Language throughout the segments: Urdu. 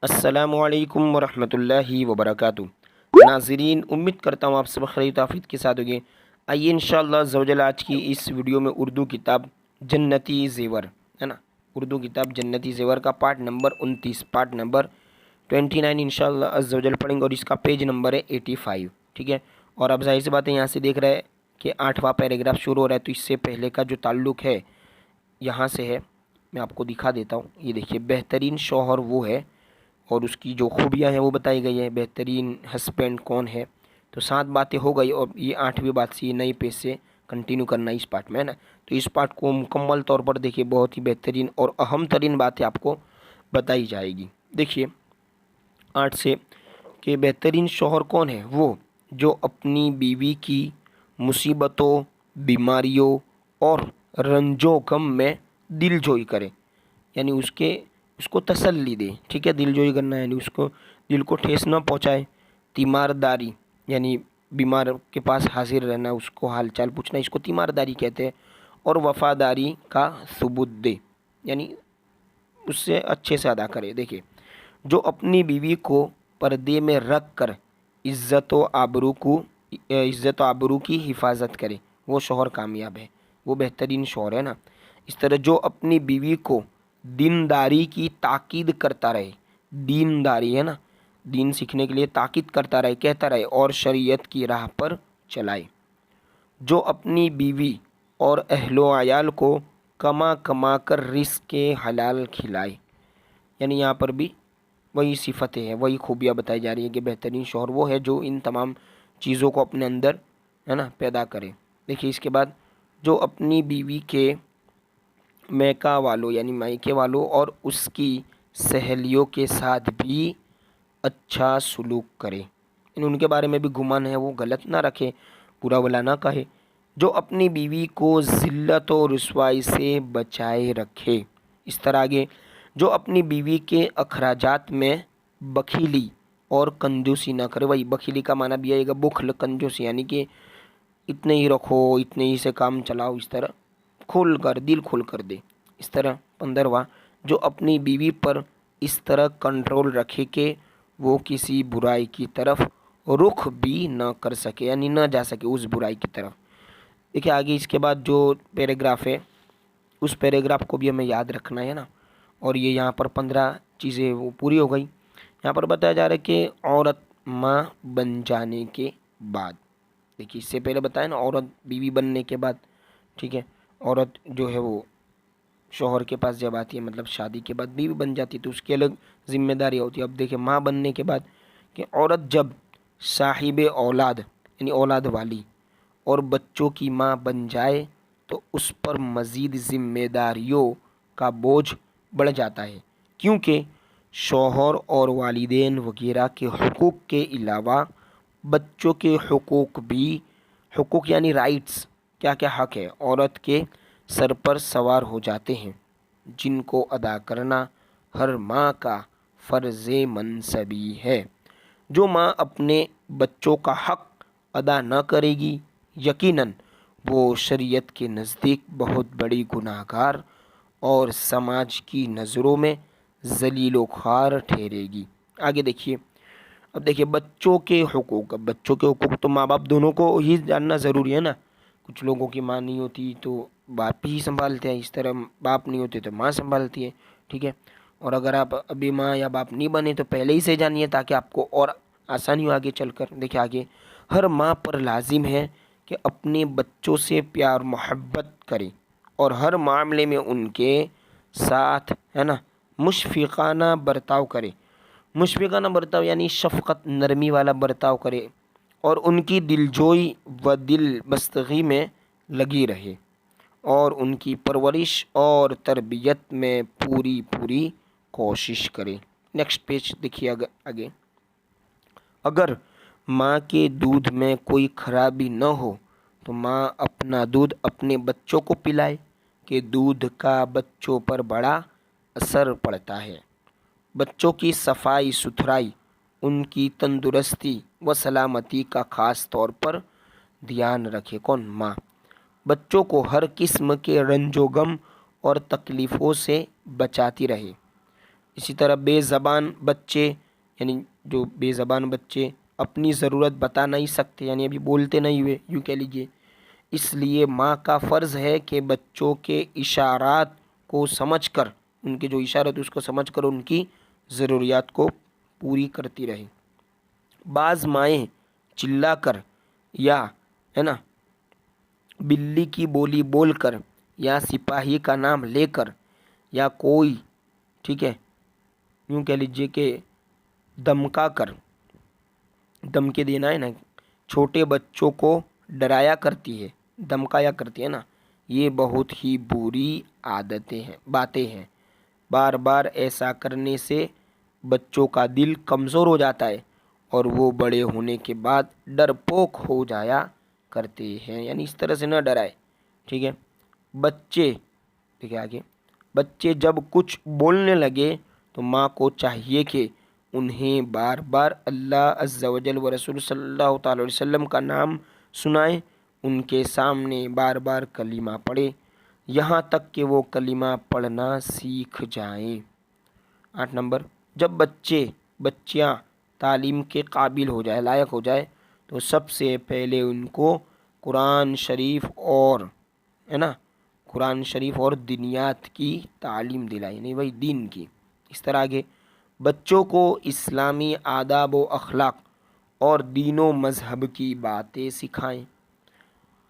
السلام علیکم ورحمۃ اللہ وبرکاتہ۔ ناظرین، امید کرتا ہوں آپ سب خیر و عافیت کے ساتھ ہوگے۔ آئیے انشاءاللہ عز و جل آج کی اس ویڈیو میں اردو کتاب جنتی زیور ہے نا، اردو کتاب جنتی زیور کا پارٹ نمبر 29، پارٹ نمبر 29 انشاءاللہ عز و جل پڑھیں گے، اور اس کا پیج نمبر ہے 85، ٹھیک ہے۔ اور اب ظاہر سی بات ہے، یہاں سے دیکھ رہے ہیں کہ 8واں پیراگراف شروع ہو رہا ہے، تو اس سے پہلے کا جو تعلق ہے یہاں سے ہے، میں آپ کو دکھا دیتا ہوں۔ یہ دیکھیے، بہترین شوہر وہ ہے اور اس کی جو خوبیاں ہیں وہ بتائی گئی ہیں۔ بہترین ہسبینڈ کون ہے، تو 7 باتیں ہو گئی، اور یہ 8ویں بات سے یہ نئی پیج سے کنٹینیو کرنا ہے اس پارٹ میں، ہے نا۔ تو اس پارٹ کو مکمل طور پر دیکھیے، بہت ہی بہترین اور اہم ترین باتیں آپ کو بتائی جائے گی۔ دیکھیے 8 سے کہ بہترین شوہر کون ہے، وہ جو اپنی بیوی کی مصیبتوں، بیماریوں اور رنج و غم میں دل جوئی کرے، یعنی اس کو تسلی دے، ٹھیک ہے۔ دل جوئی کرنا یعنی اس کو دل کو ٹھیس نہ پہنچائے۔ تیمارداری یعنی بیمار کے پاس حاضر رہنا، اس کو حال چال پوچھنا، اس کو تیمارداری کہتے ہیں۔ اور وفاداری کا ثبوت دے، یعنی اس سے اچھے سے ادا کرے۔ دیکھیے، جو اپنی بیوی کو پردے میں رکھ کر عزت و آبرو کی حفاظت کرے، وہ شوہر کامیاب ہے، وہ بہترین شوہر ہے نا۔ اس طرح جو اپنی بیوی کو دینداری کی تاکید کرتا رہے، دینداری ہے نا، دین سیکھنے کے لیے تاکید کرتا رہے، کہتا رہے، اور شریعت کی راہ پر چلائے۔ جو اپنی بیوی اور اہل و عیال کو کما کما کر رزق حلال کھلائے، یعنی یہاں پر بھی وہی صفتیں ہیں، وہی خوبیاں بتائی جا رہی ہیں کہ بہترین شوہر وہ ہے جو ان تمام چیزوں کو اپنے اندر ہے نا پیدا کرے۔ دیکھیے اس کے بعد، جو اپنی بیوی کے میکا والوں یعنی مائکے والوں اور اس کی سہیلیوں کے ساتھ بھی اچھا سلوک کرے، ان کے بارے میں بھی گمان ہے وہ غلط نہ رکھے، برا بھلا نہ کہے۔ جو اپنی بیوی کو ذلت و رسوائی سے بچائے رکھے، اس طرح آگے، جو اپنی بیوی کے اخراجات میں بخیلی اور کنجوسی نہ کرے۔ وہی بخیلی کا معنی بھی آئے گا بخل، کنجوسی، یعنی کہ اتنے ہی رکھو، اتنے ہی سے کام چلاؤ، اس طرح کھول کر، دل کھول کر دے۔ اس طرح 15واں، جو اپنی بیوی پر اس طرح کنٹرول رکھے کہ وہ کسی برائی کی طرف رخ بھی نہ کر سکے، یعنی نہ جا سکے اس برائی کی طرف۔ دیکھیے آگے اس کے بعد جو پیراگراف ہے، اس پیراگراف کو بھی ہمیں یاد رکھنا ہے نا۔ اور یہ یہاں پر 15 چیزیں وہ پوری ہو گئی۔ یہاں پر بتایا جا رہا ہے کہ عورت ماں بن جانے کے بعد، دیکھیے اس سے پہلے بتایا نا عورت بیوی بننے کے بعد، ٹھیک ہے، عورت جو ہے وہ شوہر کے پاس جب آتی ہے، مطلب شادی کے بعد بیوی بن جاتی ہے تو اس کی الگ ذمہ داری ہوتی ہے۔ اب دیکھیں ماں بننے کے بعد کہ عورت جب صاحب اولاد یعنی اولاد والی اور بچوں کی ماں بن جائے تو اس پر مزید ذمہ داریوں کا بوجھ بڑھ جاتا ہے، کیونکہ شوہر اور والدین وغیرہ کے حقوق کے علاوہ بچوں کے حقوق بھی، حقوق یعنی رائٹس، کیا کیا حق ہے، عورت کے سر پر سوار ہو جاتے ہیں، جن کو ادا کرنا ہر ماں کا فرض منصبی ہے۔ جو ماں اپنے بچوں کا حق ادا نہ کرے گی، یقیناً وہ شریعت کے نزدیک بہت بڑی گناہ گار اور سماج کی نظروں میں ذلیل و خوار ٹھہرے گی۔ آگے دیکھیے، اب دیکھیے بچوں کے حقوق۔ اب بچوں کے حقوق تو ماں باپ دونوں کو ہی جاننا ضروری ہے نا۔ کچھ لوگوں کی ماں نہیں ہوتی تو باپ ہی سنبھالتے ہیں، اس طرح باپ نہیں ہوتے تو ماں سنبھالتی ہے، ٹھیک ہے۔ اور اگر آپ ابھی ماں یا باپ نہیں بنے تو پہلے ہی سے جانیے تاکہ آپ کو اور آسانی ہو آگے چل کر۔ دیکھیے آگے، ہر ماں پر لازم ہے کہ اپنے بچوں سے پیار محبت کرے اور ہر معاملے میں ان کے ساتھ ہے نا مشفقانہ برتاؤ کرے۔ مشفقانہ برتاؤ یعنی شفقت، نرمی والا برتاؤ کرے، اور ان کی دلجوئی و دل بستگی میں لگی رہے، اور ان کی پرورش اور تربیت میں پوری کوشش کرے۔ نیکسٹ پیج دیکھیے آگے، اگر ماں کے دودھ میں کوئی خرابی نہ ہو تو ماں اپنا دودھ اپنے بچوں کو پلائے کہ دودھ کا بچوں پر بڑا اثر پڑتا ہے۔ بچوں کی صفائی ستھرائی، ان کی تندرستی و سلامتی کا خاص طور پر دھیان رکھے، کون؟ ماں۔ بچوں کو ہر قسم کے رنج و غم اور تکلیفوں سے بچاتی رہے۔ اسی طرح بے زبان بچے، یعنی جو بے زبان بچے اپنی ضرورت بتا نہیں سکتے، یعنی ابھی بولتے نہیں ہوئے یوں کہہ لیجئے، اس لیے ماں کا فرض ہے کہ بچوں کے اشارات کو سمجھ کر، ان کے جو اشارات اس کو سمجھ کر ان کی ضروریات کو پوری کرتی رہے۔ بعض مائیں چلا کر یا ہے نا بلی کی بولی بول کر یا سپاہی کا نام لے کر یا کوئی ٹھیک ہے یوں کہہ لیجئے کہ دمکا کر، دمکے دینا ہے نا، چھوٹے بچوں کو ڈرایا کرتی ہے، دمکایا کرتی ہے نا، یہ بہت ہی بری عادتیں ہیں، باتیں ہیں۔ بار بار ایسا کرنے سے بچوں کا دل کمزور ہو جاتا ہے اور وہ بڑے ہونے کے بعد ڈرپوک ہو جایا کرتے ہیں، یعنی اس طرح سے نہ ڈرائے، ٹھیک ہے۔ بچے دیکھیں آگے، بچے جب کچھ بولنے لگے تو ماں کو چاہیے کہ انہیں بار بار اللہ عز و جل و رسول صلی اللہ تعالی علیہ وسلم کا نام سنائے، ان کے سامنے بار بار کلمہ پڑھے یہاں تک کہ وہ کلمہ پڑھنا سیکھ جائیں۔ 8 نمبر، جب بچیاں تعلیم کے قابل ہو جائے، لائق ہو جائے، تو سب سے پہلے ان کو قرآن شریف اور ہے نا قرآن شریف اور دینیات کی تعلیم دلائے، نہیں بھائی دین کی۔ اس طرح آگے، بچوں کو اسلامی آداب و اخلاق اور دین و مذہب کی باتیں سکھائیں،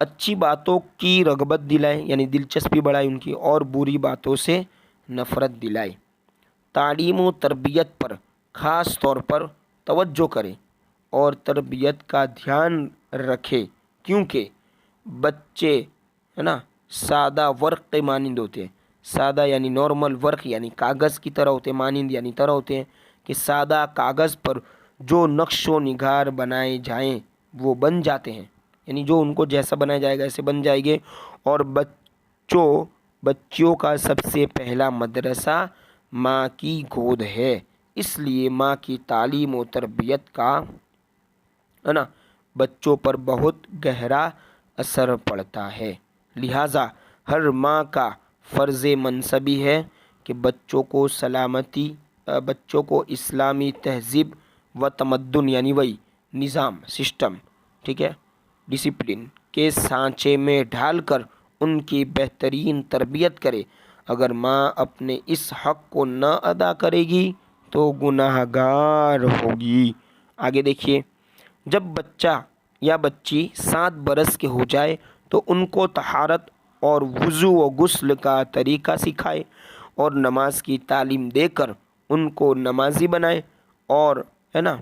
اچھی باتوں کی رغبت دلائیں، یعنی دلچسپی بڑھائیں ان کی، اور بری باتوں سے نفرت دلائیں۔ تعلیم و تربیت پر خاص طور پر توجہ کریں اور تربیت کا دھیان رکھیں، کیونکہ بچے ہے نا سادہ ورق کے مانند ہوتے ہیں، سادہ یعنی نارمل ورق یعنی کاغذ کی طرح ہوتے ہیں، مانند یعنی طرح ہوتے ہیں کہ سادہ کاغذ پر جو نقش و نگار بنائے جائیں وہ بن جاتے ہیں، یعنی جو ان کو جیسا بنایا جائے گا ایسے بن جائے گے۔ اور بچیوں کا سب سے پہلا مدرسہ ماں کی گود ہے، اس لیے ماں کی تعلیم و تربیت کا ہے نا بچوں پر بہت گہرا اثر پڑتا ہے۔ لہٰذا ہر ماں کا فرض منصبی ہے کہ بچوں کو اسلامی تہذیب و تمدن، یعنی وہی نظام، سسٹم، ٹھیک ہے، ڈسپلن کے سانچے میں ڈھال کر ان کی بہترین تربیت کرے۔ اگر ماں اپنے اس حق کو نہ ادا کرے گی تو گناہ گار ہوگی۔ آگے دیکھیے، جب بچہ یا بچی 7 برس کے ہو جائے تو ان کو طہارت اور وضو و غسل کا طریقہ سکھائے اور نماز کی تعلیم دے کر ان کو نمازی بنائے، اور ہے نا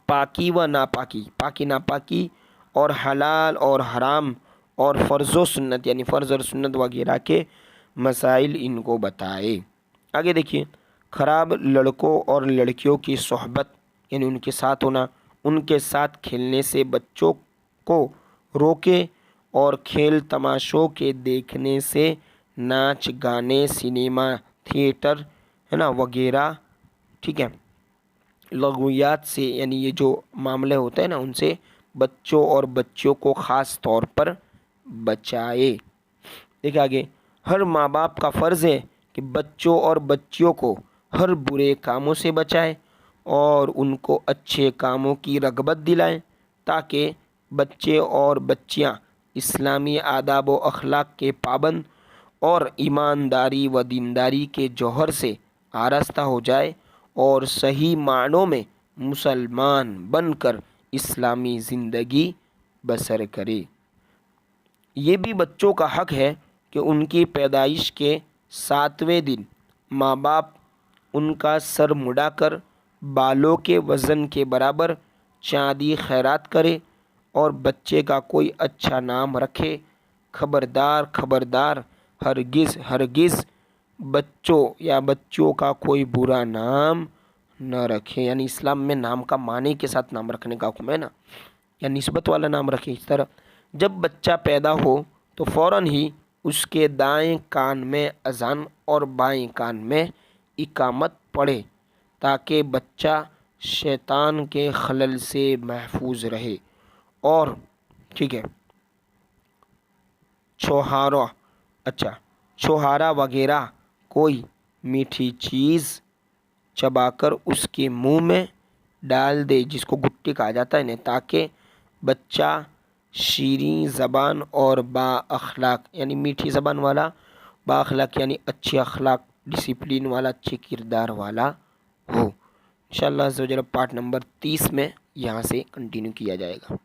پاکی و ناپاکی، پاکی ناپاکی اور حلال اور حرام اور فرض و سنت یعنی فرض اور سنت وغیرہ کے مسائل ان کو بتائے۔ آگے دیکھیے، خراب لڑکوں اور لڑکیوں کی صحبت یعنی ان کے ساتھ ہونا، ان کے ساتھ کھیلنے سے بچوں کو روکے اور کھیل تماشوں کے دیکھنے سے، ناچ گانے، سنیما، تھیٹر ہے نا وغیرہ، ٹھیک ہے، لغویات سے، یعنی یہ جو معاملے ہوتے ہیں نا ان سے بچوں اور بچیوں کو خاص طور پر بچائے۔ دیکھیں آگے، ہر ماں باپ کا فرض ہے کہ بچوں اور بچیوں کو ہر برے کاموں سے بچائے اور ان کو اچھے کاموں کی رغبت دلائیں، تاکہ بچے اور بچیاں اسلامی آداب و اخلاق کے پابند اور ایمانداری و دینداری کے جوہر سے آراستہ ہو جائے اور صحیح معنوں میں مسلمان بن کر اسلامی زندگی بسر کرے۔ یہ بھی بچوں کا حق ہے کہ ان کی پیدائش کے 7ویں دن ماں باپ ان کا سر مڈا کر بالوں کے وزن کے برابر چاندی خیرات کرے اور بچے کا کوئی اچھا نام رکھے۔ خبردار ہرگز بچوں یا بچیوں کا کوئی برا نام نہ رکھے، یعنی اسلام میں نام کا معنی کے ساتھ نام رکھنے کا حکم ہے نا، یا نسبت والا نام رکھے۔ اس طرح جب بچہ پیدا ہو تو فوراً ہی اس کے دائیں کان میں اذان اور بائیں کان میں اقامت پڑھے، تاکہ بچہ شیطان کے خلل سے محفوظ رہے۔ اور ٹھیک ہے، چھوہارا وغیرہ کوئی میٹھی چیز چبا کر اس کے منہ میں ڈال دے، جس کو گٹی کہا جاتا ہے نا، تاکہ بچہ شیریں زبان اور با اخلاق یعنی میٹھی زبان والا، با اخلاق یعنی اچھے اخلاق، ڈسپلین والا، اچھے کردار والا ہو۔ انشاءاللہ عز و جل پارٹ نمبر 30 میں یہاں سے کنٹینیو کیا جائے گا۔